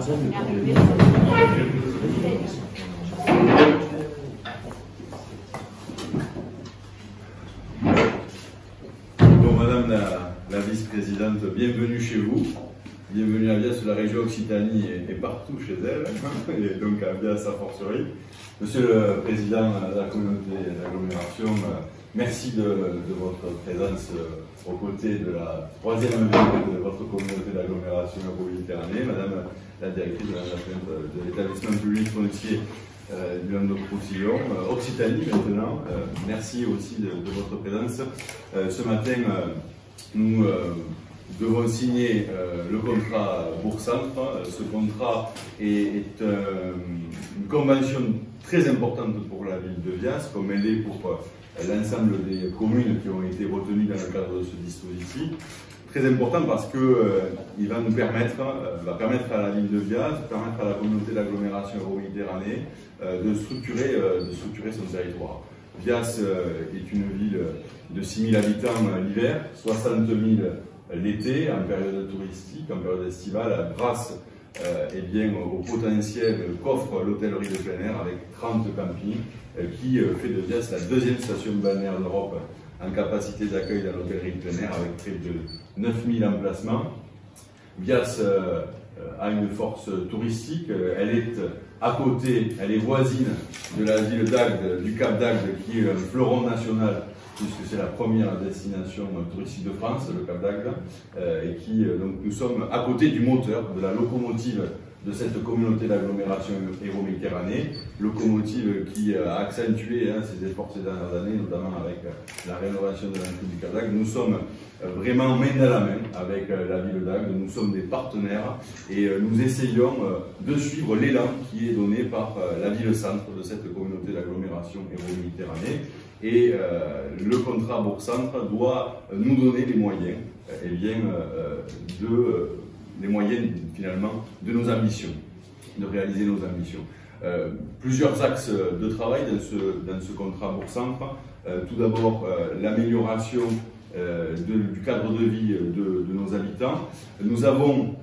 Madame la vice-présidente, bienvenue chez vous. Bienvenue à Vias, la région Occitanie est partout chez elle, et donc à Vias à fortiori. Monsieur le Président de la communauté d'agglomération, merci de votre présence aux côtés de la troisième ville de votre communauté d'agglomération métropolitaine. Madame la directrice de l'établissement public foncier du Languedoc-Roussillon, Occitanie maintenant, merci aussi de votre présence. Ce matin, nous devons signer le contrat Bourg-Centre. Ce contrat est une convention très importante pour la ville de Vias, comme elle est pour l'ensemble des communes qui ont été retenues dans le cadre de ce dispositif. Très important parce qu'il va nous permettre, à la ville de Vias, permettre à la communauté d'agglomération Euro-Méditerranée de structurer son territoire. Vias est une ville de 6 000 habitants l'hiver, 60 000 l'été, en période touristique, en période estivale, grâce au potentiel qu'offre l'hôtellerie de plein air avec 30 campings qui fait de Vias la deuxième station balnéaire d'Europe en capacité d'accueil dans l'hôtellerie de plein air avec près de 9000 emplacements. Vias a une force touristique, elle est à côté, elle est voisine de la ville d'Agde, du Cap d'Agde qui est un fleuron national puisque c'est la première destination touristique de France, le Cap d'Agde, et donc nous sommes à côté du moteur, de la locomotive de cette communauté d'agglomération Euro-Méditerranée, locomotive qui a accentué ses efforts ces dernières années, notamment avec la rénovation de l'entrée du Cap d'Agde. Nous sommes vraiment main dans la main avec la ville d'Agde, nous sommes des partenaires et nous essayons de suivre l'élan qui est donné par la ville-centre de cette communauté d'agglomération Euro-Méditerranée. Et le contrat Bourg-Centre doit nous donner les moyens, les moyens finalement de nos ambitions, de réaliser nos ambitions. Plusieurs axes de travail dans ce contrat Bourg-Centre. Tout d'abord, l'amélioration du cadre de vie de nos habitants. Nous avons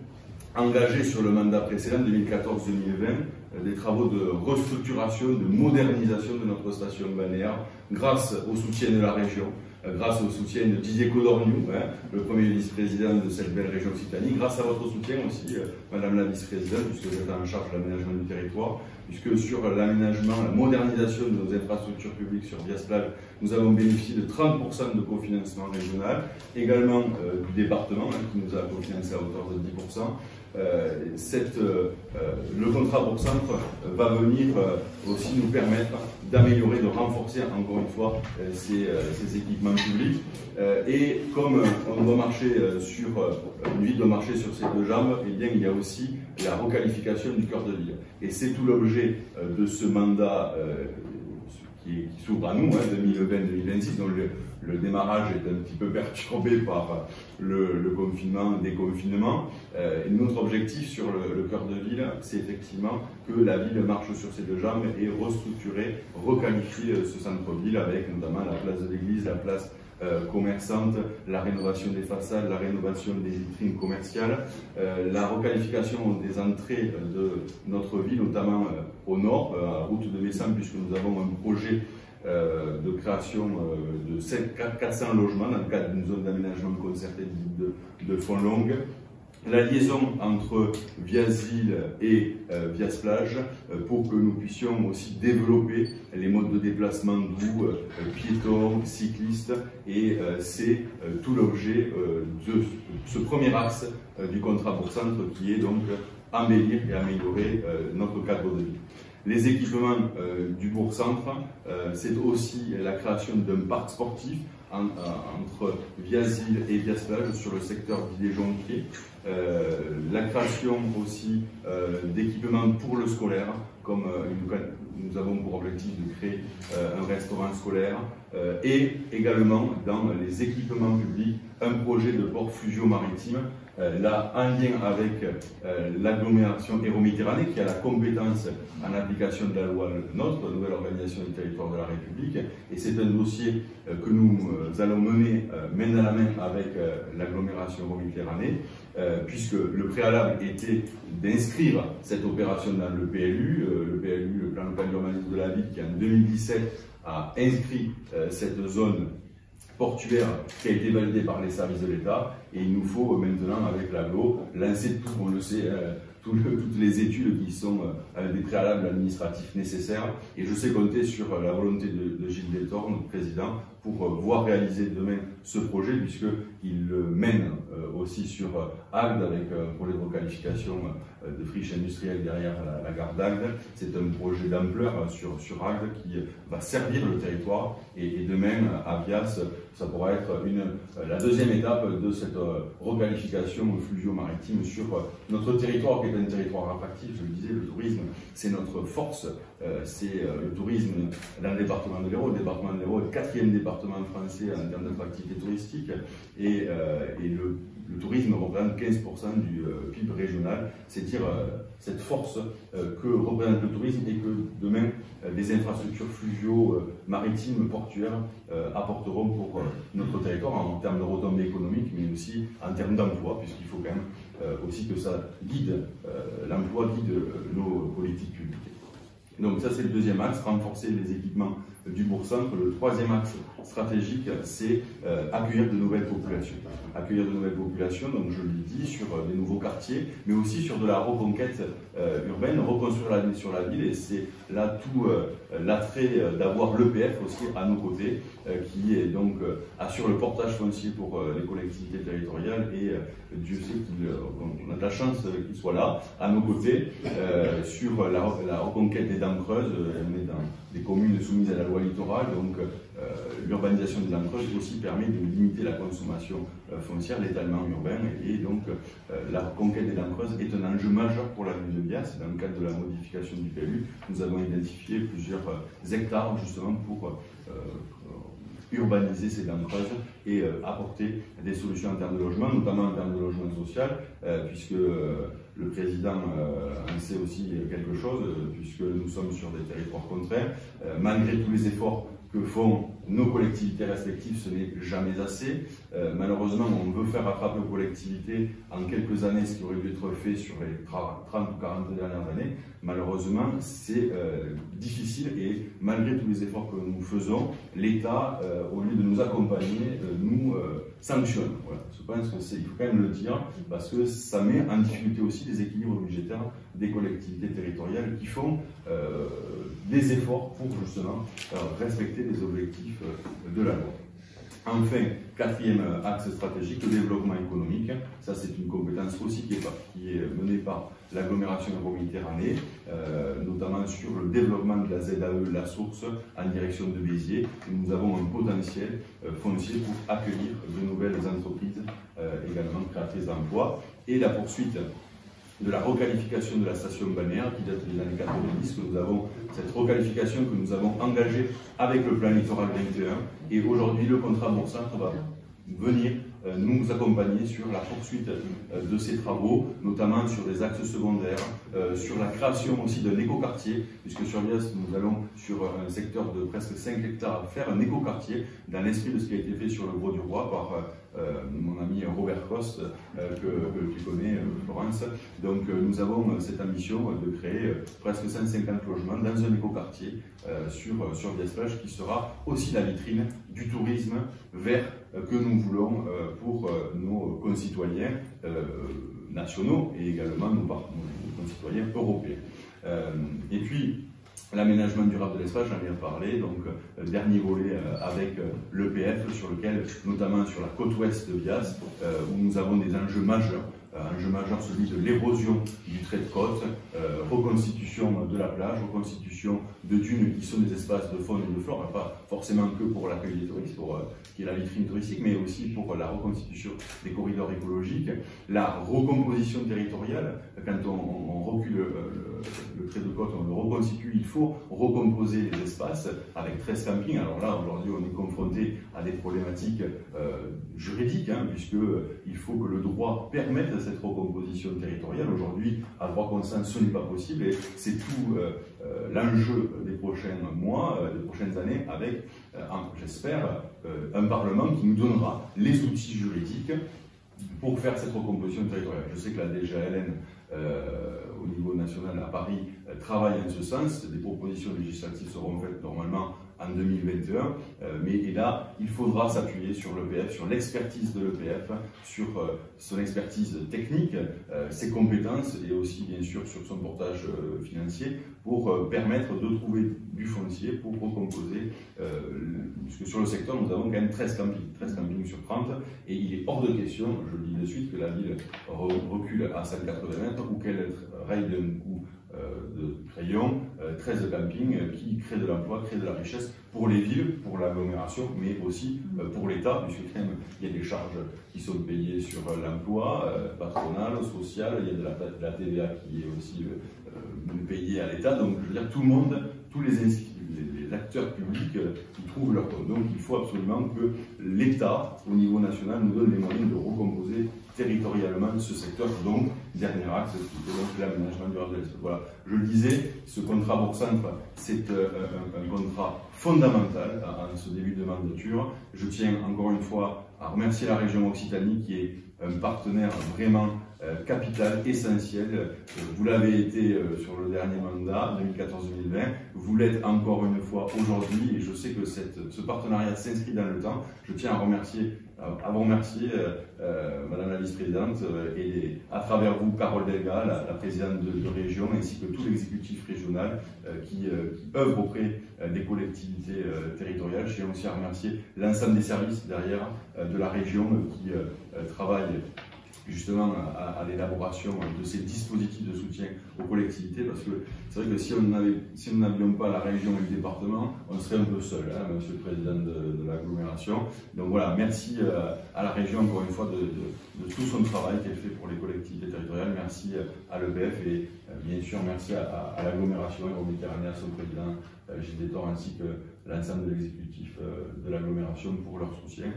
engagé sur le mandat précédent, 2014-2020, des travaux de restructuration, de modernisation de notre station balnéaire grâce au soutien de la région, grâce au soutien de Didier Codorniou, le premier vice-président de cette belle région Occitanie, grâce à votre soutien aussi, Madame la vice-présidente, puisque vous êtes en charge de l'aménagement du territoire, puisque sur l'aménagement, la modernisation de nos infrastructures publiques sur Vias-Plage, nous avons bénéficié de 30% de cofinancement régional, également du département qui nous a cofinancé à hauteur de 10%. Le contrat Bourg-Centre va venir aussi nous permettre d'améliorer, de renforcer encore une fois ces équipements publics. Et comme on doit marcher sur une ville doit marcher sur ses deux jambes, eh bien, il y a aussi la requalification du cœur de ville. Et c'est tout l'objet de ce mandat qui s'ouvre à nous, 2020-2026, dont le démarrage est un petit peu perturbé par le confinement, le déconfinement. Et notre objectif sur le cœur de ville, c'est effectivement que la ville marche sur ses deux jambes et restructurer, requalifier ce centre-ville avec notamment la place de l'église, la place commerçante, la rénovation des façades, la rénovation des vitrines commerciales, la requalification des entrées de notre ville, notamment au nord, à route de Messam, puisque nous avons un projet de création de 400 logements dans le cadre d'une zone d'aménagement concerté de Fontlongue. La liaison entre Vias-Ville et Vias-Plage pour que nous puissions aussi développer les modes de déplacement doux, piétons, cyclistes, et c'est tout l'objet de ce premier axe du contrat Bourg-Centre qui est donc embellir et améliorer notre cadre de vie. Les équipements du Bourg-Centre, c'est aussi la création d'un parc sportif entre Vias-Ville et Vias-Plage sur le secteur Villers-Jonquier. La création aussi d'équipements pour le scolaire, comme nous avons pour objectif de créer un restaurant scolaire, et également dans les équipements publics, un projet de port fluvio-maritime, là en lien avec l'agglomération Hérault-Méditerranée qui a la compétence en application de la loi NOTRe, nouvelle organisation du territoire de la République, et c'est un dossier que nous allons mener main dans la main avec l'agglomération Hérault-Méditerranée, puisque le préalable était d'inscrire cette opération dans le PLU, le plan local d'urbanisme de la ville qui en 2017 a inscrit cette zone portuaire qui a été validée par les services de l'État, et il nous faut maintenant avec l'aglo lancer tout, on le sait, toutes les études qui sont des préalables administratifs nécessaires, et je sais compter sur la volonté de Gilles Deltor, notre président, pour voir réaliser demain ce projet, puisqu'il le mène aussi sur Agde avec un projet de requalification de friche industrielle derrière la gare d'Agde. C'est un projet d'ampleur sur Agde qui va servir le territoire, et demain à Bias, ça pourra être la deuxième étape de cette requalification fluvio-maritime sur notre territoire, qui est un territoire attractif. Je le disais, le tourisme, c'est notre force. C'est le tourisme dans le département de l'Hérault. Le département de l'Hérault est le 4e département français en termes d'attractivité touristique, et le tourisme représente 15% du PIB régional. C'est dire cette force que représente le tourisme, et que demain les infrastructures fluvio-maritimes, portuaires apporteront pour notre territoire en termes de retombées économiques, mais aussi en termes d'emploi, puisqu'il faut quand même aussi que ça guide, l'emploi guide nos politiques publiques. Donc ça, c'est le deuxième axe, renforcer les équipements du bourg-centre. Le troisième axe stratégique, c'est accueillir de nouvelles populations. Accueillir de nouvelles populations, donc je l'ai dit, sur des nouveaux quartiers, mais aussi sur de la reconquête urbaine, reconstruire la ville sur la ville, et c'est là tout l'attrait d'avoir l'EPF aussi à nos côtés, qui est donc assure le portage foncier pour les collectivités territoriales, et Dieu sait qu'on a de la chance qu'il soit là, à nos côtés, sur la reconquête des dents creuses. On est dans des communes soumises à la loi littorale, donc l'urbanisation des dents creuses aussi permet de limiter la consommation foncière, l'étalement urbain, et donc la reconquête des dents creuses est un enjeu majeur pour la ville de Bias. Dans le cadre de la modification du PLU, nous avons identifié plusieurs hectares justement pour urbaniser ces dents creuses et apporter des solutions en termes de logement, notamment en termes de logement social, puisque le président en sait aussi quelque chose, puisque nous sommes sur des territoires contraints. Malgré tous les efforts que font nos collectivités respectives, ce n'est jamais assez. Malheureusement, on veut faire rattraper aux collectivités en quelques années ce qui aurait dû être fait sur les 30 ou 40 dernières années. Malheureusement, c'est difficile, et malgré tous les efforts que nous faisons, l'État, au lieu de nous accompagner, nous sanctionne. Voilà. Je pense qu'il faut quand même le dire, parce que ça met en difficulté aussi les équilibres budgétaires des collectivités territoriales qui font des efforts pour justement respecter les objectifs de la loi. Enfin, quatrième axe stratégique, le développement économique. Ça, c'est une compétence aussi qui est menée par l'agglomération Hérault-Méditerranée, notamment sur le développement de la ZAE, la source, en direction de Béziers. Nous avons un potentiel foncier pour accueillir de nouvelles entreprises, également créatrices d'emplois, et la poursuite de la requalification de la station balnéaire qui date des années 90, que nous avons, cette requalification que nous avons engagée avec le plan littoral 21, et aujourd'hui le contrat bourg-centre va venir nous accompagner sur la poursuite de ces travaux, notamment sur les axes secondaires, sur la création aussi d'un écoquartier, puisque sur Bias, nous allons sur un secteur de presque 5 hectares faire un écoquartier dans l'esprit de ce qui a été fait sur le Grau du Roi par mon ami Robert Coste, que tu connais, Florence. Donc nous avons cette ambition de créer presque 150 logements dans un écoquartier sur Bias-Plage, qui sera aussi la vitrine du tourisme vert que nous voulons pour nos concitoyens nationaux et également nos concitoyens européens. Et puis, l'aménagement durable de l'espace, j'en ai parlé, donc dernier volet avec l'EPF, sur lequel, notamment sur la côte ouest de Bias, où nous avons des enjeux majeurs enjeu majeur, celui de l'érosion du trait de côte, reconstitution de la plage, reconstitution de dunes qui sont des espaces de faune et de flore, pas forcément que pour l'accueil des touristes, qui est la vitrine touristique, mais aussi pour la reconstitution des corridors écologiques, la recomposition territoriale. Quand on recule le trait de côte, on le reconstitue, il faut recomposer les espaces avec 13 campings. Alors là, aujourd'hui, on est confronté à des problématiques juridiques, puisqu'il faut que le droit permette cette recomposition territoriale. Aujourd'hui, à droit constant, ce n'est pas possible, et c'est tout l'enjeu des prochains mois, des prochaines années, avec, j'espère, un Parlement qui nous donnera les outils juridiques pour faire cette recomposition territoriale. Je sais que la DGALN, au niveau national à Paris, travaille en ce sens. Des propositions législatives seront faites normalement en 2021, mais là, il faudra s'appuyer sur l'EPF, sur l'expertise de l'EPF, sur son expertise technique, ses compétences et aussi, bien sûr, sur son portage financier pour permettre de trouver du foncier pour recomposer, puisque sur le secteur, nous avons quand même 13 campings sur 30, et il est hors de question, je le dis de suite, que la ville recule à 180 mètres ou qu'elle raye d'un coup de crayon 13 campings qui créent de l'emploi, créent de la richesse pour les villes, pour l'agglomération, mais aussi pour l'État, puisque quand même il y a des charges qui sont payées sur l'emploi patronal, social, il y a de la TVA qui est aussi payée à l'État. Donc je veux dire, tout le monde, tous les acteurs publics qui trouvent leur compte. Donc il faut absolument que l'État, au niveau national, nous donne les moyens de recomposer territorialement ce secteur. Donc, dernier axe, c'est l'aménagement durable de l'espace. Voilà, je le disais, ce contrat Bourg-Centre, c'est un contrat fondamental en ce début de mandature. Je tiens encore une fois à remercier la région Occitanie qui est un partenaire vraiment capital, essentiel. Vous l'avez été sur le dernier mandat, 2014-2020. Vous l'êtes encore une fois aujourd'hui, et je sais que ce partenariat s'inscrit dans le temps. Je tiens à vous remercier, Madame la vice-présidente, et à travers vous, Carole Delga, la présidente de région, ainsi que tout l'exécutif régional qui œuvre auprès des collectivités territoriales. Je tiens aussi à remercier l'ensemble des services derrière de la région qui travaillent justement à l'élaboration de ces dispositifs de soutien aux collectivités, parce que c'est vrai que si nous n'avions pas la région et le département, on serait un peu seul, Monsieur le Président de l'agglomération. Donc voilà, merci à la région encore une fois de tout son travail qu'elle fait pour les collectivités territoriales. Merci à l'EPF et bien sûr merci à l'agglomération Euroméditerranée, à son président Gilles Détor, ainsi que l'ensemble de l'exécutif de l'agglomération pour leur soutien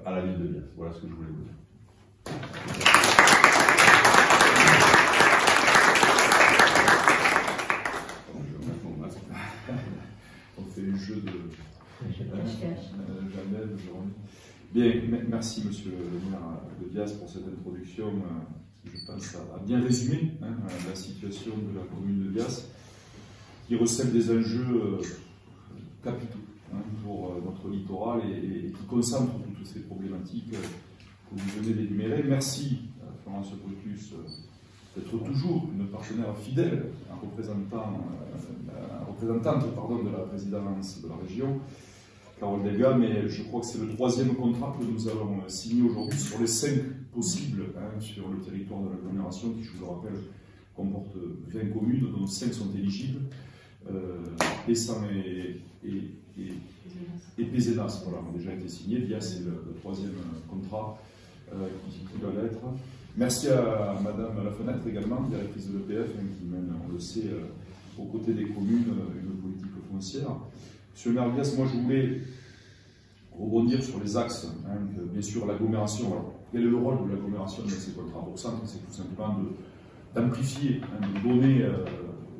à la ville de Bias. Voilà ce que je voulais vous dire. Je vais mettre mon masque. On fait le jeu de Jamel, Jérôme. Bien, merci Monsieur le maire de Bias pour cette introduction qui, je pense, a bien résumé la situation de la commune de Bias, qui recèle des enjeux capitaux pour notre littoral et qui concentre toutes ces problématiques que vous venez d'énumérer. Merci Florence Brutus d'être toujours une partenaire fidèle, représentante de la présidence de la région, Carole Delga, mais je crois que c'est le troisième contrat que nous allons signer aujourd'hui sur les 5 possibles sur le territoire de l'agglomération, qui, je vous le rappelle, comporte 20 communes, dont 5 sont éligibles. Pessan et Pézenas, voilà, ont déjà été signés. Bias, c'est le troisième contrat qui doit l'être. Merci à Madame Lafenêtre également, directrice de l'EPF, qui mène, on le sait, aux côtés des communes, une politique foncière. Monsieur le maire Bias, moi je voulais rebondir sur les axes, bien sûr l'agglomération. Quel est le rôle de l'agglomération dans ces contrats Bourg-Centre? C'est tout simplement d'amplifier, de donner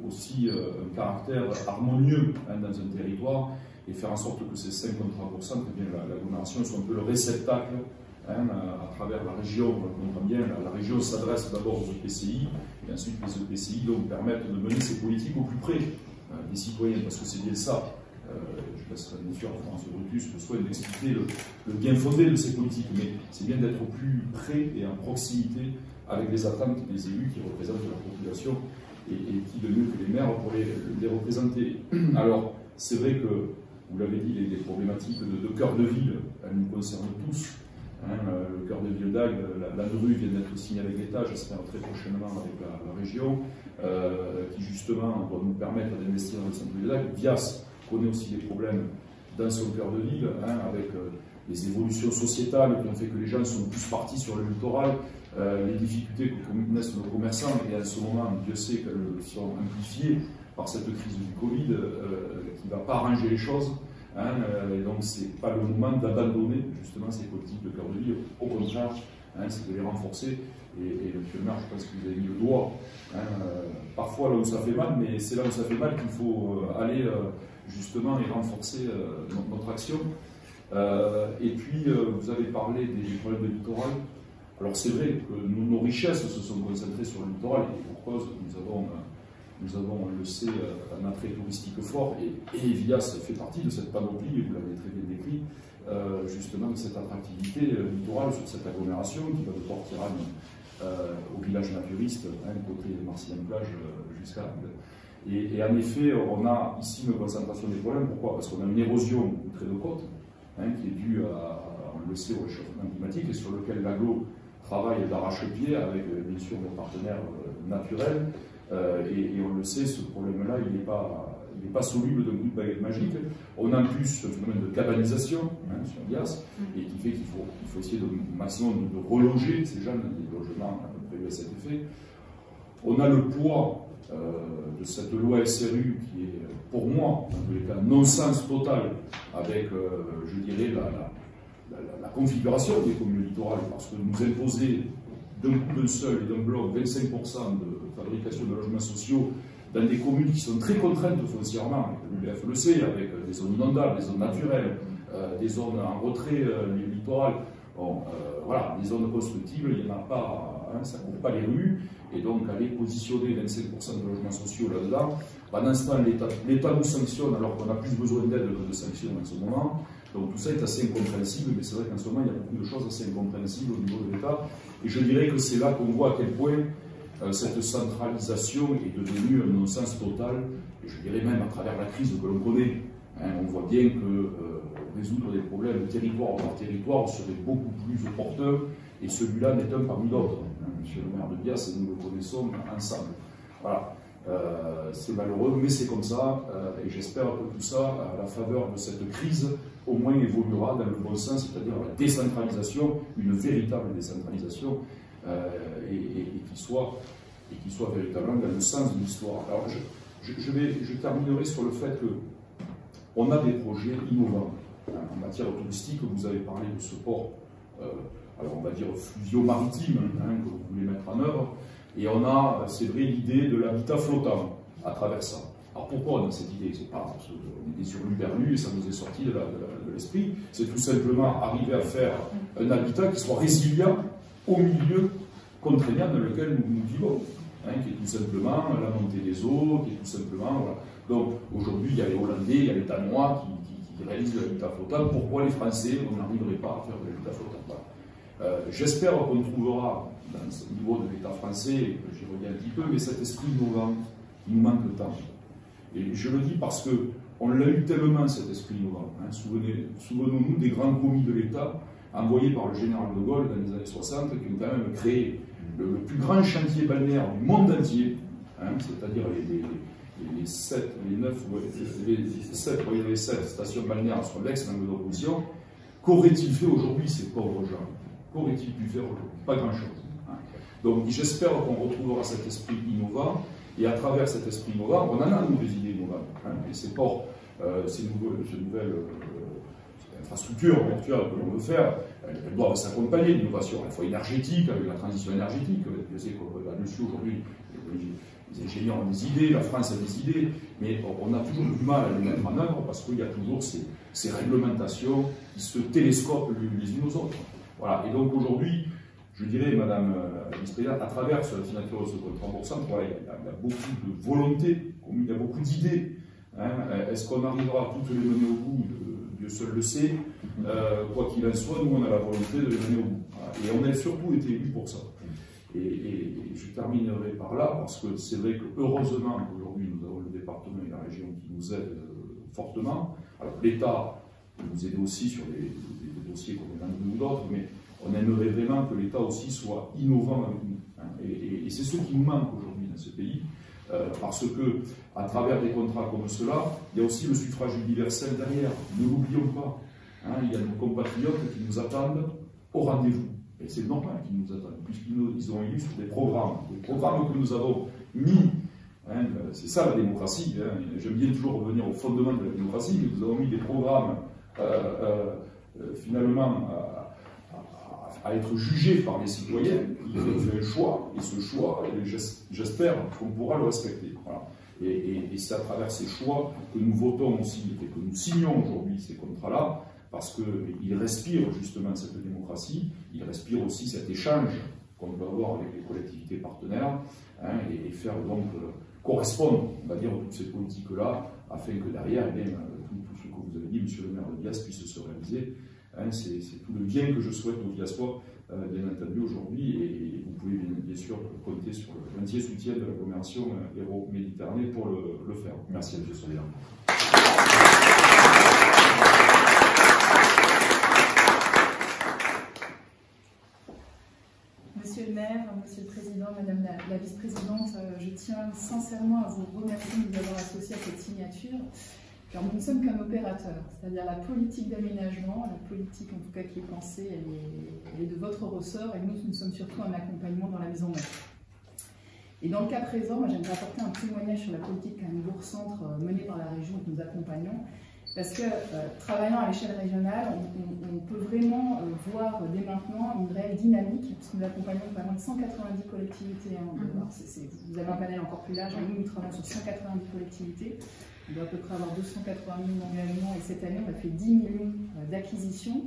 aussi un caractère harmonieux dans un territoire et faire en sorte que ces 5 contrats Bourg-Centre, l'agglomération soit un peu le réceptacle à travers la région. On comprend bien, la région s'adresse d'abord aux EPCI, et ensuite les EPCI donc permettent de mener ces politiques au plus près des citoyens, parce que c'est bien ça. Je laisserai bien sûr à France Brutus le soin d'expliquer le bien fondé de ces politiques, mais c'est bien d'être au plus près et en proximité avec les attentes des élus qui représentent la population et qui de mieux que les maires pour les représenter. Alors, c'est vrai que, vous l'avez dit, les problématiques de cœur de ville, elles nous concernent tous. Le cœur de ville les Dagues, la DRU vient d'être signée avec l'État, j'espère très prochainement avec la région, qui justement doit nous permettre d'investir dans le centre des Dagues. Vias connaît aussi des problèmes dans son cœur de ville, avec les évolutions sociétales qui ont fait que les gens sont plus partis sur le littoral, les difficultés que connaissent nos commerçants, et en ce moment, Dieu sait qu'elles sont amplifiées par cette crise du Covid, qui ne va pas arranger les choses. Et donc, ce n'est pas le moment d'abandonner justement ces politiques de cœur de ville. Au contraire, c'est de les renforcer. Et monsieur le maire, je pense que vous avez mis le doigt, parfois là où ça fait mal, mais c'est là où ça fait mal qu'il faut aller justement et renforcer notre action. Et puis, vous avez parlé des problèmes de littoral. Alors, c'est vrai que nos richesses se sont concentrées sur le littoral, et pour cause, nous avons, on le sait, un attrait touristique fort, et Vias fait partie de cette panoplie, et vous l'avez très bien décrit, justement de cette attractivité littorale sur cette agglomération qui va de Port-Tirane au village naturiste, côté Marseille-en-Plage jusqu'à Agde. Et en effet, on a ici une concentration des problèmes. Pourquoi? Parce qu'on a une érosion du trait de côte, qui est due, on le sait, au réchauffement climatique, et sur lequel l'aglo travaille d'arrache-pied avec, bien sûr, nos partenaires naturels. Et on le sait, ce problème-là, il n'est pas soluble d'un coup de baguette magique. On a en plus un phénomène de cabanisation sur Vias, et qui fait qu'il faut essayer au maximum de reloger ces gens dans des logements prévus à cet effet. On a le poids de cette loi SRU qui est, pour moi, dans tous les cas, non-sens total avec, je dirais, la configuration des communes littorales, parce que nous imposer d'un coup d'un seul et d'un bloc 25% de fabrication de logements sociaux dans des communes qui sont très contraintes foncièrement, l'UBF le sait, avec des zones inondables, des zones naturelles, des zones en retrait littoral, bon, voilà, des zones constructibles, il n'y en a pas, ça ne couvre pas les rues, et donc aller positionner 25% de logements sociaux là-dedans, pendant ce temps l'État nous sanctionne alors qu'on a plus besoin d'aide que de sanctions en ce moment. Donc tout ça est assez incompréhensible, mais c'est vrai qu'en ce moment il y a beaucoup de choses assez incompréhensibles au niveau de l'État, et je dirais que c'est là qu'on voit à quel point cette centralisation est devenue un non-sens total, et je dirais même à travers la crise que l'on connaît. On voit bien que résoudre des problèmes territoire par territoire serait beaucoup plus opportun, et celui-là n'est un parmi d'autres. Monsieur le maire de Vias, nous le connaissons ensemble. Voilà. C'est malheureux, mais c'est comme ça, et j'espère que tout ça, à la faveur de cette crise, au moins évoluera dans le bon sens, c'est-à-dire la décentralisation, une véritable décentralisation, et qui soit véritablement dans le sens de l'histoire. Alors, je terminerai sur le fait qu'on a des projets innovants en matière touristique. Vous avez parlé de ce port, alors on va dire fluvio-maritime, que vous voulez mettre en œuvre. Et on a, c'est vrai, l'idée de l'habitat flottant à travers ça. Alors pourquoi on a cette idée? C'est pas parce qu'on est des hurluberlus et ça nous est sorti de l'esprit. C'est tout simplement arriver à faire un habitat qui soit résilient au milieu contraignant dans lequel nous vivons. Qui est tout simplement la montée des eaux, qui est tout simplement... Voilà. Donc aujourd'hui, il y a les Hollandais, il y a les Danois qui réalisent l'habitat flottant. Pourquoi les Français, on n'arriverait pas à faire de l'habitat flottant? Voilà. J'espère qu'on trouvera dans ce niveau de l'État français, j'y reviens un petit peu, mais cet esprit innovant, il nous manque de temps. Et je le dis parce qu'on l'a eu tellement, cet esprit innovant. Souvenons-nous des grands commis de l'État envoyés par le général de Gaulle dans les années 60, qui ont quand même créé le plus grand chantier balnéaire du monde entier, c'est-à-dire les 7 stations balnéaires sur l'ex-Languedoc-Roussillon. Qu'auraient-ils fait aujourd'hui ces pauvres gens? Qu'auraient-ils pu faire aujourd'hui? Pas grand-chose. Donc j'espère qu'on retrouvera cet esprit innovant, et à travers cet esprit innovant, on en a nous des idées innovantes. Et ces ports, ces nouvelles infrastructures actuelles que l'on veut faire, elles doivent s'accompagner d'innovation, à la fois énergétique, avec la transition énergétique. Je sais que là-dessus aujourd'hui, les ingénieurs ont des idées, la France a des idées, mais on a toujours du mal à les mettre en œuvre parce qu'il y a toujours ces réglementations qui se télescopent les unes aux autres. Voilà. Et donc aujourd'hui, je dirais, Madame la vice-présidente, à travers la signature de ce contrat remboursable, voilà, il y a beaucoup de volonté, il y a beaucoup d'idées. Est-ce qu'on arrivera à toutes les mener au bout? Dieu seul le sait. Quoi qu'il en soit, nous, on a la volonté de les mener au bout. Voilà. Et on a surtout été élus pour ça. Et je terminerai par là, parce que c'est vrai que heureusement, aujourd'hui, nous avons le département et la région qui nous aident fortement. Alors l'État peut nous aider aussi sur des dossiers comme l'un ou d'autres, mais on aimerait vraiment que l'État aussi soit innovant avec nous. Hein. Et c'est ce qui nous manque aujourd'hui dans ce pays, parce que à travers des contrats comme cela, il y a aussi le suffrage universel derrière. Ne l'oublions pas. Hein. Il y a nos compatriotes qui nous attendent au rendez-vous. Et c'est normal qu'ils nous attendent, puisqu'ils ont eu sur des programmes que nous avons mis. Hein, c'est ça la démocratie. Hein. J'aime bien toujours revenir au fondement de la démocratie, mais nous avons mis des programmes finalement à être jugés par les citoyens. Ils ont fait un choix, et ce choix, j'espère qu'on pourra le respecter. Voilà. Et c'est à travers ces choix que nous votons aussi, et que nous signons aujourd'hui ces contrats-là, parce qu'ils respirent justement cette démocratie, ils respirent aussi cet échange qu'on peut avoir avec les collectivités partenaires, hein, et faire donc correspondre, on va dire, toutes ces politiques-là, afin que derrière, eh bien, tout ce que vous avez dit, monsieur le maire de Bias, puisse se réaliser. Hein, c'est tout le bien que je souhaite aux diasporas, bien entendu, aujourd'hui, et vous pouvez bien sûr compter sur l'entier soutien de l'agglomération Hérault-Méditerranée pour le faire. Merci, monsieur Soléa. Monsieur le maire, monsieur le président, madame la vice-présidente, je tiens sincèrement à vous remercier de nous avoir associés à cette signature, car nous ne sommes qu'un opérateur, c'est-à-dire la politique d'aménagement, la politique en tout cas qui est pensée, elle est de votre ressort, et nous sommes surtout un accompagnement dans la mise en œuvre. Et dans le cas présent, j'aimerais apporter un témoignage sur la politique qu'un bourg-centre menée par la région que nous accompagnons, parce que travaillant à l'échelle régionale, on peut vraiment voir dès maintenant une réelle dynamique, puisque nous accompagnons pas loin de 190 collectivités. Hein, vous avez un panel encore plus large, nous travaillons sur 190 collectivités, on doit à peu près avoir 280 000 d'engagements, et cette année on a fait 10 millions d'acquisitions,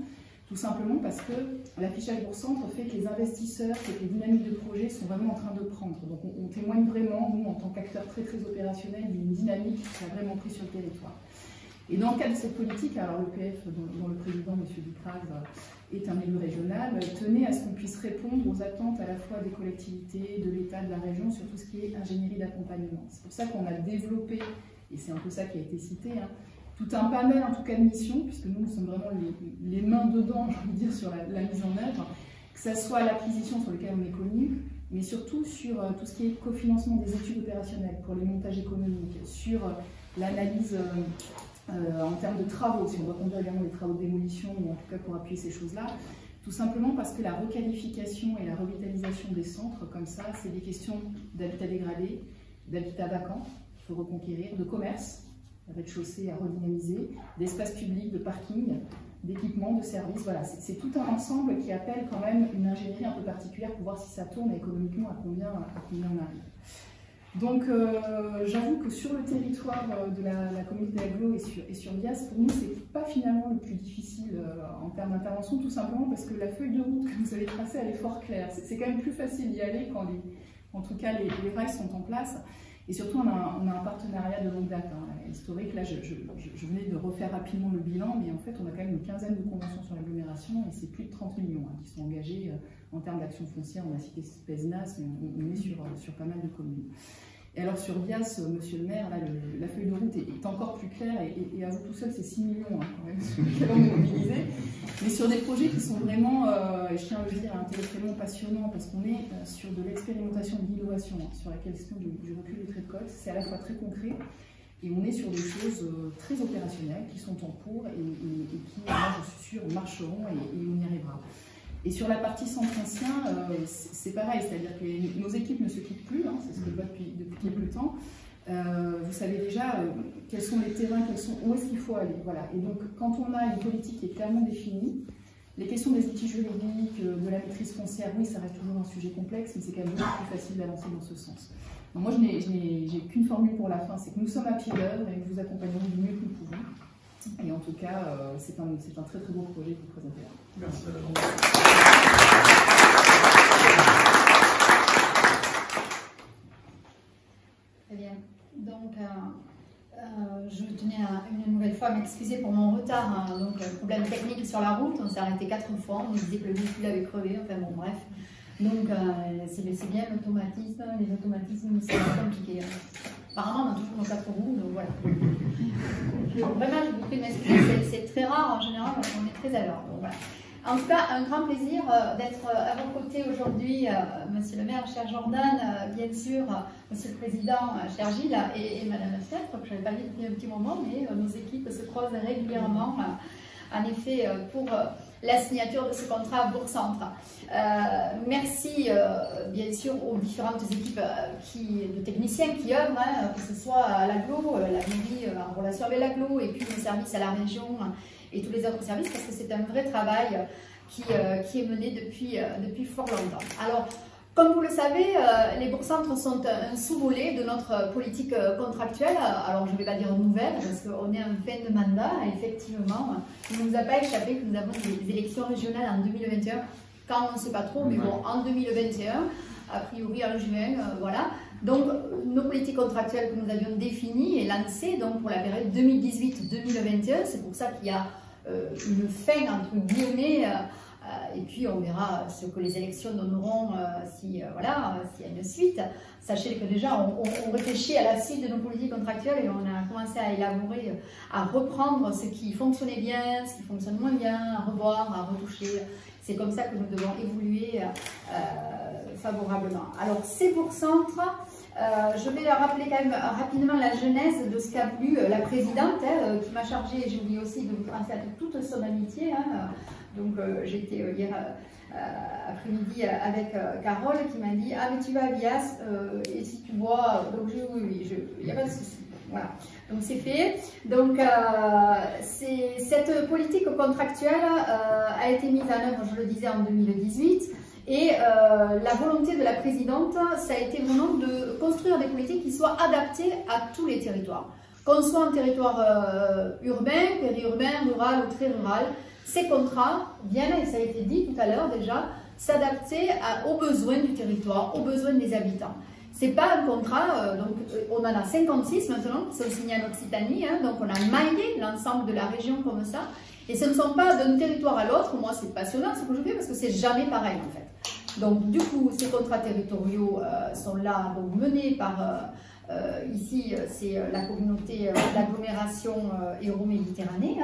tout simplement parce que l'affichage bourg-centre fait que les investisseurs, que les dynamiques de projet sont vraiment en train de prendre. Donc on témoigne vraiment, nous en tant qu'acteurs très opérationnels, d'une dynamique qui a vraiment pris sur le territoire. Et dans le cadre de cette politique, alors l'EPF, dont le président, M. Dupraz, est un élu régional, tenait à ce qu'on puisse répondre aux attentes à la fois des collectivités, de l'État, de la région, sur tout ce qui est ingénierie d'accompagnement. C'est pour ça qu'on a développé, et c'est un peu ça qui a été cité, hein, tout un panel en tout cas de missions, puisque nous sommes vraiment les mains dedans, j'ai envie de dire, sur la mise en œuvre, que ce soit l'acquisition sur laquelle on est connu, mais surtout sur tout ce qui est cofinancement des études opérationnelles pour les montages économiques, sur l'analyse en termes de travaux, si on doit conduire également des travaux de démolition, ou en tout cas pour appuyer ces choses-là, tout simplement parce que la requalification et la revitalisation des centres, comme ça, c'est des questions d'habitat dégradé, d'habitat vacant, qu'il faut reconquérir, de commerce, rez-de-chaussée à redynamiser, d'espaces publics, de parking, d'équipements, de services, voilà, c'est tout un ensemble qui appelle quand même une ingénierie un peu particulière pour voir si ça tourne et économiquement à combien on arrive. Donc j'avoue que sur le territoire de la communauté d'Aglo et sur Bias, pour nous c'est pas finalement le plus difficile en termes d'intervention, tout simplement parce que la feuille de route que vous avez tracée elle est fort claire. C'est quand même plus facile d'y aller quand en tout cas les rails sont en place. Et surtout, on a un partenariat de longue date, hein, historique. Là, je venais de refaire rapidement le bilan, mais en fait, on a quand même une quinzaine de conventions sur l'agglomération et c'est plus de 30 millions qui sont engagés en termes d'action foncière. On a cité Spesnas, mais on est sur pas mal de communes. Et alors, sur Bias, monsieur le maire, là, la feuille de route est encore plus claire et à vous tout seul, c'est 6 millions quand même sur lesquels on est mobilisé. Mais sur des projets qui sont vraiment, et je tiens à le dire, intellectuellement passionnants, parce qu'on est sur de l'expérimentation de l'innovation, sur la question du recul du trait de côte. C'est à la fois très concret et on est sur des choses très opérationnelles qui sont en cours et qui, moi, je suis sûre, marcheront et on y arrivera. Et sur la partie centre ancien, c'est pareil, c'est-à-dire que nos équipes ne se quittent plus, hein, c'est ce que je vois depuis quelques temps. Vous savez déjà quels sont les terrains, où est-ce qu'il faut aller. Voilà. Et donc, quand on a une politique qui est clairement définie, les questions des outils juridiques, de la maîtrise foncière, oui, ça reste toujours un sujet complexe, mais c'est quand même beaucoup plus facile d'avancer dans ce sens. Donc, moi, j'ai qu'une formule pour la fin, c'est que nous sommes à pied d'œuvre et nous vous accompagnerons du mieux que nous pouvons. Et en tout cas, c'est un très très beau projet que vous présentez là. Merci. Très bien. Donc, je tenais une nouvelle fois à m'excuser pour mon retard. Hein. Donc, problème technique sur la route. On s'est arrêté 4 fois. On nous disait que le véhicule avait crevé. Enfin bon, bref. Donc, c'est bien l'automatisme. Les automatismes, c'est compliqué. Apparemment, on a toujours nos 4 roues. Donc, voilà. Vraiment, je vous prie de m'excuser. C'est très rare. En général, on est très à l'heure. Donc, voilà. En tout cas, un grand plaisir d'être à vos côtés aujourd'hui, Monsieur le maire, cher Jordan, bien sûr, Monsieur le Président, cher Gilles, et Madame la Chef, que je n'avais pas vu depuis un petit moment, mais nos équipes se croisent régulièrement, en effet, pour la signature de ce contrat Bourg-Centre. Merci, bien sûr, aux différentes équipes de techniciens qui œuvrent, que ce soit à l'AGLO, la mairie en relation avec l'AGLO, et puis nos services à la région, et tous les autres services, parce que c'est un vrai travail qui est mené depuis fort longtemps. Alors, comme vous le savez, les bourgs-centres sont un sous-volet de notre politique contractuelle. Alors, je ne vais pas dire nouvelle, parce qu'on est en fin de mandat. Effectivement, il ne nous a pas échappé que nous avons des élections régionales en 2021, quand on ne sait pas trop, mais bon, en 2021, a priori en juin, voilà. Donc, nos politiques contractuelles que nous avions définies et lancées donc, pour la période 2018-2021, c'est pour ça qu'il y a une fin entre guillemets, et puis on verra ce que les élections donneront s'il y a une suite. Sachez que déjà on réfléchit à la suite de nos politiques contractuelles et on a commencé à élaborer, à reprendre ce qui fonctionnait bien, ce qui fonctionne moins bien, à revoir, à retoucher. C'est comme ça que nous devons évoluer favorablement. Alors c'est Bourg-Centre. Je vais rappeler quand même rapidement la genèse de ce qu'a voulu la présidente, qui m'a chargée, j'ai oublié aussi de vous transmettre toute son amitié. Donc j'étais hier après-midi avec Carole qui m'a dit « Ah mais tu vas à Vias, et si tu vois… » Donc oui, il n'y a pas de souci. Voilà, donc c'est fait. Donc cette politique contractuelle a été mise en œuvre, je le disais, en 2018. Et la volonté de la présidente, ça a été vraiment de construire des politiques qui soient adaptées à tous les territoires. Qu'on soit en territoire urbain, périurbain, rural ou très rural, ces contrats viennent, et ça a été dit tout à l'heure déjà, s'adapter aux besoins du territoire, aux besoins des habitants. C'est pas un contrat, donc on en a 56 maintenant qui sont signés en Occitanie, donc on a maillé l'ensemble de la région comme ça. Et ce ne sont pas d'un territoire à l'autre, moi c'est passionnant ce que je fais parce que c'est jamais pareil en fait. Donc du coup, ces contrats territoriaux sont là, donc menés par, ici c'est la communauté d'agglomération Euro-Méditerranée,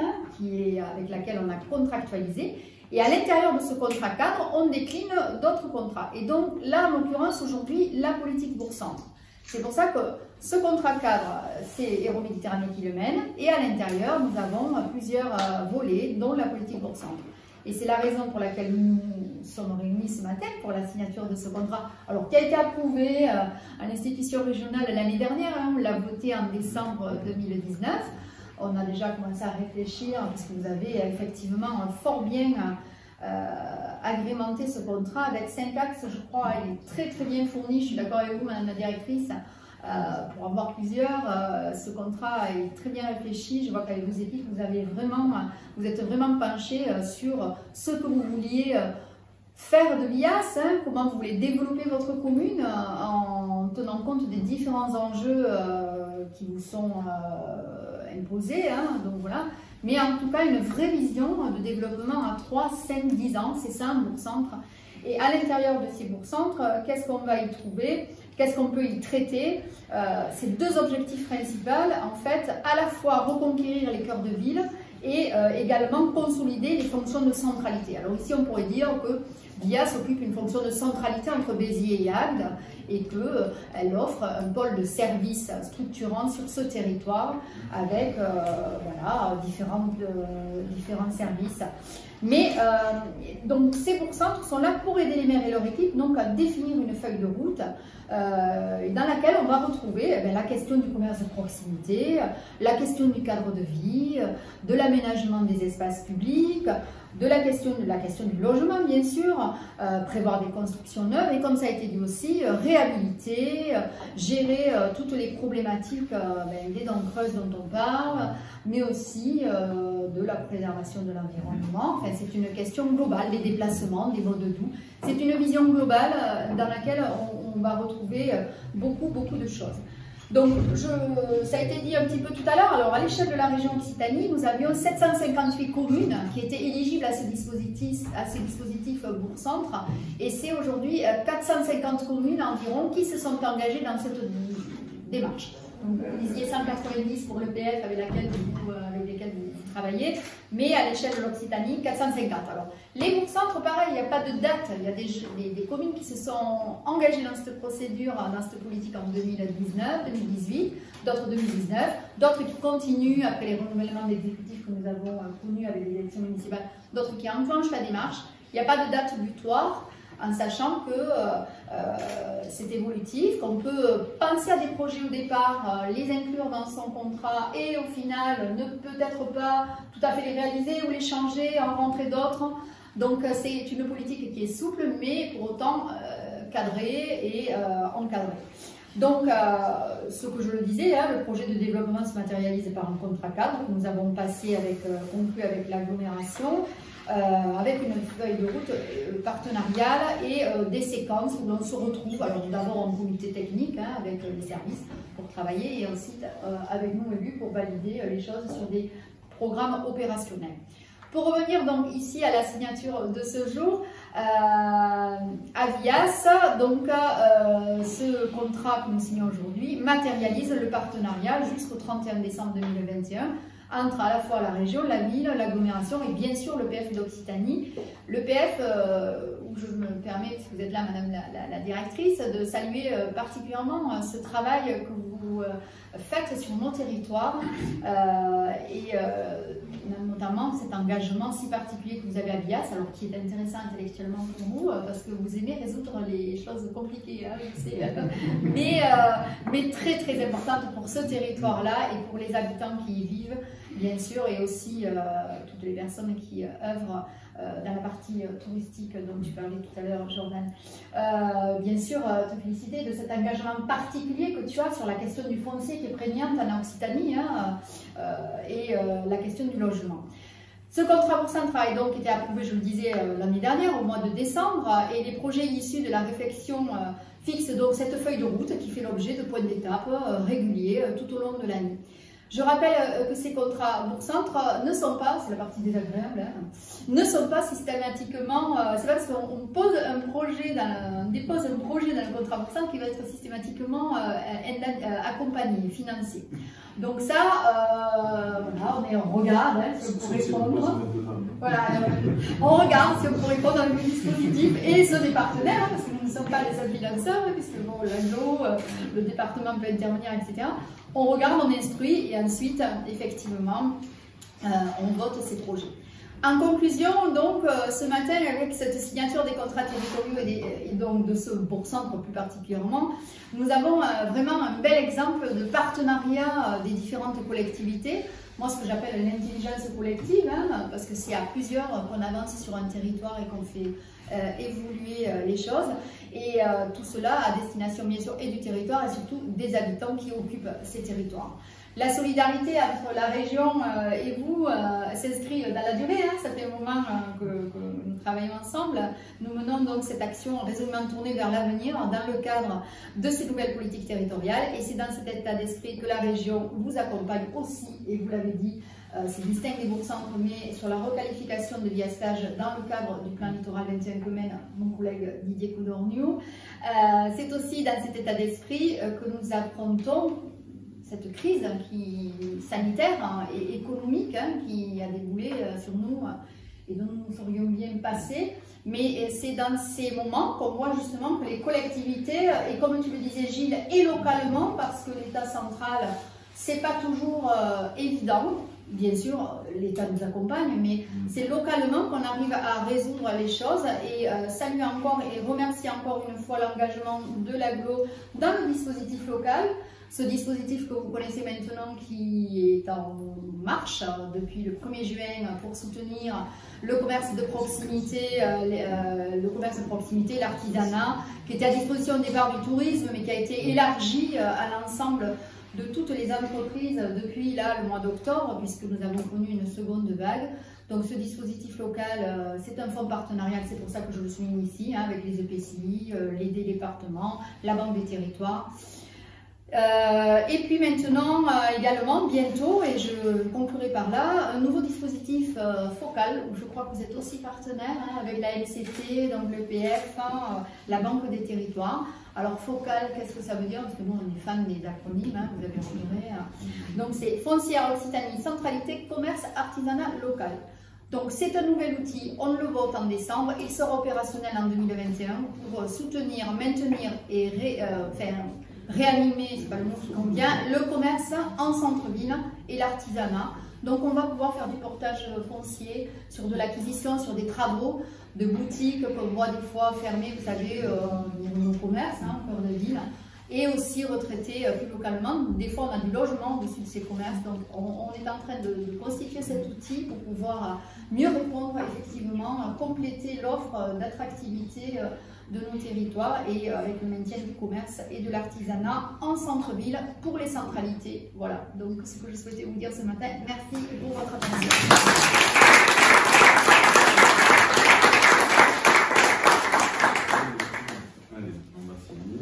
avec laquelle on a contractualisé. Et à l'intérieur de ce contrat cadre, on décline d'autres contrats. Et donc là, en l'occurrence, aujourd'hui, la politique Bourg-Centre. C'est pour ça que ce contrat cadre, c'est Euro-Méditerranée qui le mène. Et à l'intérieur, nous avons plusieurs volets, dont la politique Bourg-Centre. Et c'est la raison pour laquelle nous sommes réunis ce matin pour la signature de ce contrat, alors qui a été approuvé à l'institution régionale l'année dernière, on l'a voté en décembre 2019. On a déjà commencé à réfléchir, parce que vous avez effectivement fort bien agrémenté ce contrat avec 5 axes, je crois. Il est très très bien fourni, je suis d'accord avec vous, Madame la Directrice, pour avoir plusieurs. Ce contrat est très bien réfléchi. Je vois qu'avec vos équipes, vous êtes vraiment penchés sur ce que vous vouliez faire de Vias, comment vous voulez développer votre commune en tenant compte des différents enjeux qui vous sont imposés. Donc voilà. Mais en tout cas, une vraie vision de développement à 3, 5, 10 ans. C'est ça, un bourg-centre. Et à l'intérieur de ces bourgs-centres, qu'est-ce qu'on va y trouver? Qu'est-ce qu'on peut y traiter? C'est deux objectifs principaux, en fait, à la fois reconquérir les cœurs de ville et également consolider les fonctions de centralité. Alors ici, on pourrait dire que Vias occupe une fonction de centralité entre Béziers et Agde et qu'elle offre un pôle de services structurant sur ce territoire avec différents services. Mais donc ces bourgs-centres sont là pour aider les maires et leur équipe donc à définir une feuille de route dans laquelle on va retrouver la question du commerce de proximité, la question du cadre de vie, de l'aménagement des espaces publics, de la question du logement bien sûr, prévoir des constructions neuves et comme ça a été dit aussi, réhabiliter, gérer toutes les problématiques des dents creuses dont on parle, mais aussi de la préservation de l'environnement. Enfin, c'est une question globale, des déplacements, des modes doux. C'est une vision globale dans laquelle on va retrouver beaucoup de choses. Donc, ça a été dit un petit peu tout à l'heure, alors à l'échelle de la région Occitanie, nous avions 758 communes qui étaient éligibles à ces dispositifs bourg-centre, et c'est aujourd'hui 450 communes environ qui se sont engagées dans cette démarche. Donc, vous disiez 190 pour l'EPF avec lesquels vous travailler, mais à l'échelle de l'Occitanie, 450. Alors, les bourgs-centres, pareil, il n'y a pas de date. Il y a des communes qui se sont engagées dans cette procédure, dans cette politique en 2019, 2018, d'autres 2019, d'autres qui continuent après les renouvellements d'exécutifs que nous avons connus avec les élections municipales, d'autres qui enclenchent la démarche. Il n'y a pas de date butoir, en sachant que c'est évolutif, qu'on peut penser à des projets au départ, les inclure dans son contrat et au final ne peut-être pas tout à fait les réaliser ou les changer, en rentrer d'autres. Donc c'est une politique qui est souple mais pour autant cadrée et encadrée. Donc, ce que je le disais, hein, le projet de développement se matérialise par un contrat cadre que nous avons passé conclu avec l'agglomération, avec une feuille de route partenariale et des séquences où l'on se retrouve, alors d'abord en comité technique hein, avec les services pour travailler et ensuite avec nous élus pour valider les choses sur des programmes opérationnels. Pour revenir donc ici à la signature de ce jour, Avias, donc ce contrat que nous signons aujourd'hui matérialise le partenariat jusqu'au 31 décembre 2021 entre à la fois la région, la ville, l'agglomération et bien sûr le PF d'Occitanie. Le PF, où je me permets, parce que vous êtes là Madame la directrice, de saluer particulièrement ce travail que vous faites sur nos territoires et notamment cet engagement si particulier que vous avez à Bias, alors qui est intéressant intellectuellement pour vous, parce que vous aimez résoudre les choses compliquées, hein, je sais, mais très très importante pour ce territoire-là et pour les habitants qui y vivent, bien sûr, et aussi toutes les personnes qui œuvrent dans la partie touristique dont tu parlais tout à l'heure, Jordan. Bien sûr, te féliciter de cet engagement particulier que tu as sur la question du foncier qui est prégnante en Occitanie hein, et la question du logement. Ce contrat bourg-centre a donc été approuvé, je le disais, l'année dernière, au mois de décembre, et les projets issus de la réflexion fixent donc cette feuille de route qui fait l'objet de points d'étape réguliers tout au long de l'année. Je rappelle que ces contrats bourg-centre ne sont pas, c'est la partie désagréable, hein, ne sont pas systématiquement, c'est pas parce qu'on dépose un projet dans le contrat bourg-centre qui va être systématiquement accompagné, financé. Donc ça, voilà, on regarde hein, si on peut répondre. Voilà, on regarde si on peut répondre à nos dispositifs et ceux des partenaires, hein, parce que nous ne sommes pas les seuls financeurs, hein, puisque bon, l'aglo, le département peut intervenir, etc. On regarde, on instruit et ensuite, effectivement, on vote ces projets. En conclusion, donc, ce matin, avec cette signature des contrats territoriaux et donc de ce bourg-centre plus particulièrement, nous avons vraiment un bel exemple de partenariat des différentes collectivités. Moi, ce que j'appelle l'intelligence collective, hein, parce que c'est à plusieurs qu'on avance sur un territoire et qu'on fait évoluer les choses. Et tout cela à destination, bien sûr, et du territoire et surtout des habitants qui occupent ces territoires. La solidarité entre la région et vous s'inscrit dans la durée. Hein. Ça fait un moment que nous travaillons ensemble. Nous menons donc cette action résolument tournée vers l'avenir dans le cadre de ces nouvelles politiques territoriales. Et c'est dans cet état d'esprit que la région vous accompagne aussi, et vous l'avez dit, c'est distinct des bourgs-centres, mais sur la requalification de Viastage dans le cadre du plan littoral 21 que mène mon collègue Didier Codorniou. C'est aussi dans cet état d'esprit que nous affrontons cette crise sanitaire et économique qui a déboulé sur nous et dont nous serions bien passés. Mais c'est dans ces moments qu'on voit justement que les collectivités, et comme tu le disais Gilles, et localement, parce que l'État central, c'est pas toujours évident. Bien sûr, l'État nous accompagne, mais c'est localement qu'on arrive à résoudre les choses. Et saluer encore et remercier encore une fois l'engagement de l'agglo dans le dispositif local. Ce dispositif que vous connaissez maintenant qui est en marche depuis le 1er juin pour soutenir le commerce de proximité, l'artisanat, qui était à disposition au départ du tourisme, mais qui a été élargi à l'ensemble de toutes les entreprises depuis là, le mois d'octobre, puisque nous avons connu une seconde vague. Donc ce dispositif local, c'est un fonds partenarial, c'est pour ça que je le souligne ici, hein, avec les EPCI, les départements, la Banque des territoires. Et puis maintenant, également, bientôt, et je conclurai par là, un nouveau dispositif focal, où je crois que vous êtes aussi partenaire avec la LCT, donc l'EPF, la Banque des Territoires. Alors focal, qu'est-ce que ça veut dire? Parce que nous, on est fans des acronymes, vous avez repéré. Donc c'est Foncière Occitanie, centralité, commerce, artisanat local. Donc c'est un nouvel outil, on le vote en décembre, il sera opérationnel en 2021 pour soutenir, maintenir et réanimer, c'est pas le mot qui convient, le commerce en centre-ville et l'artisanat. Donc on va pouvoir faire du portage foncier sur de l'acquisition, sur des travaux de boutiques qu'on voit des fois fermées, vous savez, nos commerces, au cœur de ville, et aussi retraités plus localement. Des fois on a du logement au-dessus de ces commerces, donc on est en train de constituer cet outil pour pouvoir mieux répondre, effectivement, compléter l'offre d'attractivité de nos territoires et avec le maintien du commerce et de l'artisanat en centre-ville pour les centralités. Voilà, donc ce que je souhaitais vous dire ce matin. Merci pour votre attention. Allez, on va finir.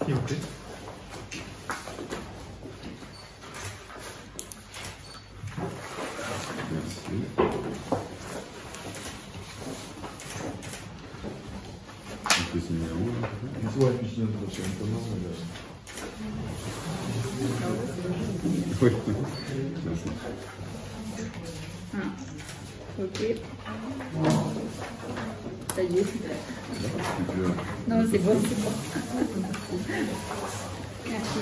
S'il vous plaît. On peut signer en haut. Ouais, puis sinon, c'est un peu long. Oui, merci. Ok. Ça y est. Tu veux- Non, c'est bon, c'est bon. Merci.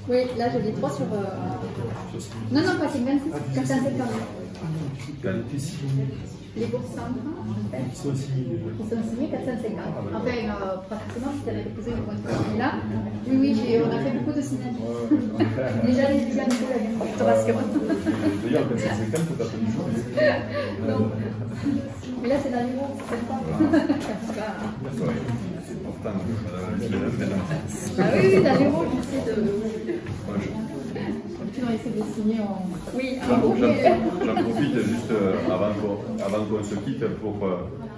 Oui, là je l'ai 3 sur. Non, non, pas 26, 450. Les bourses simples, Qui sont signés. qui sont signés 450. Enfin, pratiquement, si tu avais posé le point de là. Oui, oui, on a fait beaucoup de signatures. Déjà, les étudiants de la facturation. D'ailleurs, 450, t'as pas du jour. Non. Mais là, c'est dans les mots, c'est pas. C'est important, madame. Ah oui, oui, dans les mots, j'essaie de. Moi, Tu vas essayer de signer en. Oui, J'en profite juste avant qu'on se quitte pour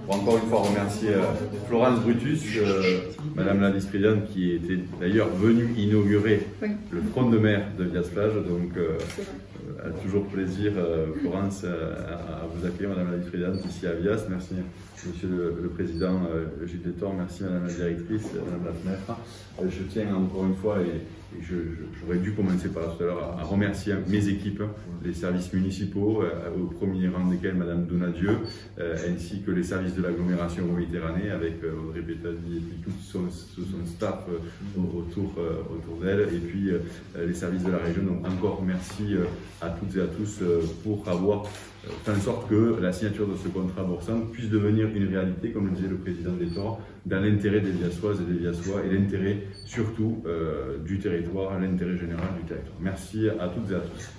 encore une fois remercier Florence Brutus, madame la vice-présidente, qui était d'ailleurs venue inaugurer le front de mer de Vias-Plage. Donc, toujours plaisir, Florence, à vous accueillir, madame la vice-présidente, ici à Vias. Merci, monsieur le président Gilles Détor. Merci, madame la directrice, madame la fenêtre. Je tiens encore une fois, et j'aurais dû commencer par là tout à l'heure, à remercier mes équipes, les services municipaux, au premier rang desquels madame Donadieu, ainsi que les services de l'agglomération Méditerranée, avec Audrey Pétadi et puis tout son staff autour d'elle, et puis les services de la région. Donc encore merci à toutes et à tous pour avoir fait en sorte que la signature de ce contrat Boursan puisse devenir une réalité, comme le disait le président Détor, dans l'intérêt des Viassoises et des Viassois, et l'intérêt surtout du territoire, l'intérêt général du territoire. Merci à toutes et à tous.